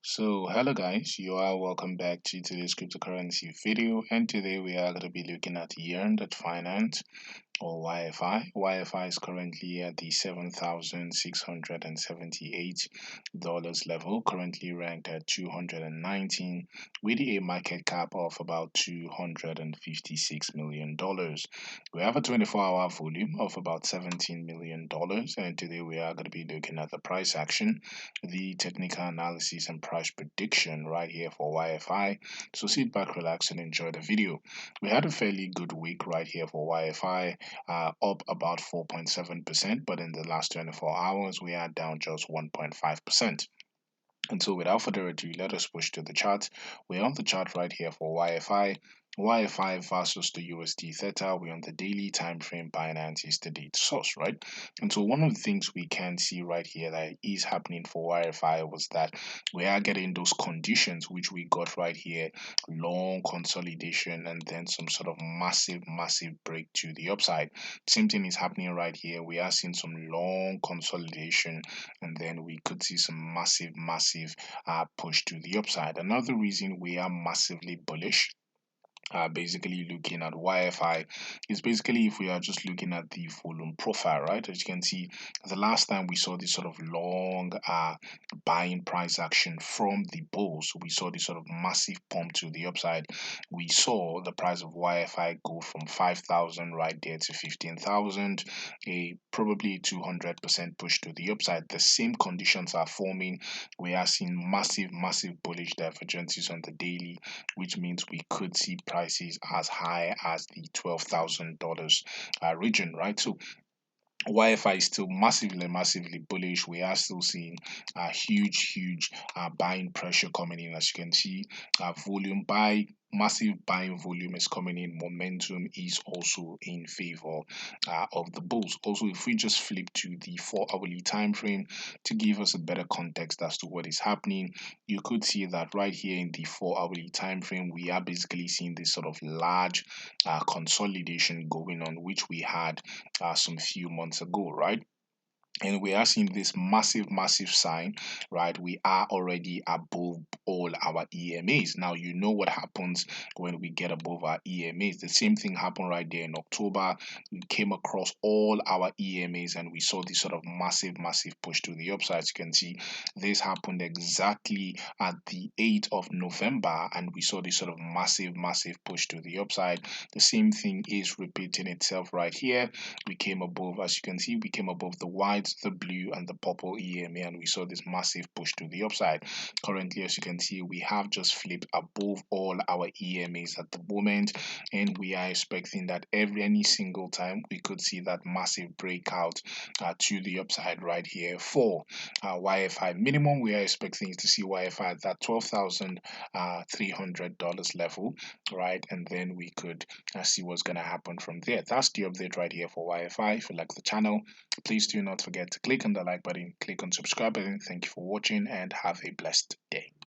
So, hello guys, you are welcome back to today's cryptocurrency video, and today we are going to be looking at YEARN.finance or YFI. YFI is currently at the $7,678 level, currently ranked at 219 with a market cap of about $256 million. We have a 24-hour volume of about $17 million, and today we are going to be looking at the price action, the technical analysis, and price prediction right here for YFI. So sit back, relax, and enjoy the video. We had a fairly good week right here for YFI, up about 4.7%, but in the last 24 hours, we are down just 1.5%. And so, without further ado, let us push to the chart. We're on the chart right here for YFI. YFI versus the USD Theta. We're on the daily time frame. Binance is the date source, right? And so, one of the things we can see right here that is happening for YFI was that we are getting those conditions which we got right here, long consolidation and then some sort of massive break to the upside. Same thing is happening right here. We are seeing some long consolidation and then we could see some massive push to the upside. Another reason we are massively bullish, basically looking at YFI, is basically if we are just looking at the volume profile, right? As you can see, the last time we saw this sort of long buying price action from the bulls, we saw this sort of massive pump to the upside. We saw the price of YFI go from 5,000 right there to 15,000, a probably 200% push to the upside. The same conditions are forming. We are seeing massive bullish divergences on the daily, which means we could see prices as high as the $12,000 region, right? So YFI is still massively bullish. We are still seeing a huge buying pressure coming in. As you can see, volume buy, massive buying volume is coming in. Momentum is also in favor of the bulls. Also, if we just flip to the 4-hourly time frame to give us a better context as to what is happening, you could see that right here in the 4-hourly time frame, we are basically seeing this sort of large consolidation going on, which we had some few months ago, right? And we are seeing this massive sign, right? We are already above all our EMAs. Now, you know what happens when we get above our EMAs. The same thing happened right there in October. We came across all our EMAs and we saw this sort of massive push to the upside. As you can see, this happened exactly at the 8th of November, and we saw this sort of massive push to the upside. The same thing is repeating itself right here. We came above, as you can see, we came above the white, the blue, and the purple EMA, and we saw this massive push to the upside. Currently, as you can see, we have just flipped above all our EMAs at the moment, and we are expecting that any single time we could see that massive breakout to the upside right here for YFI. Minimum, we are expecting to see YFI at that $12,300 level, right? And then we could see what's going to happen from there. That's the update right here for YFI. If you like the channel, please do not forget to click on the like button, click on subscribe button. Thank you for watching and have a blessed day.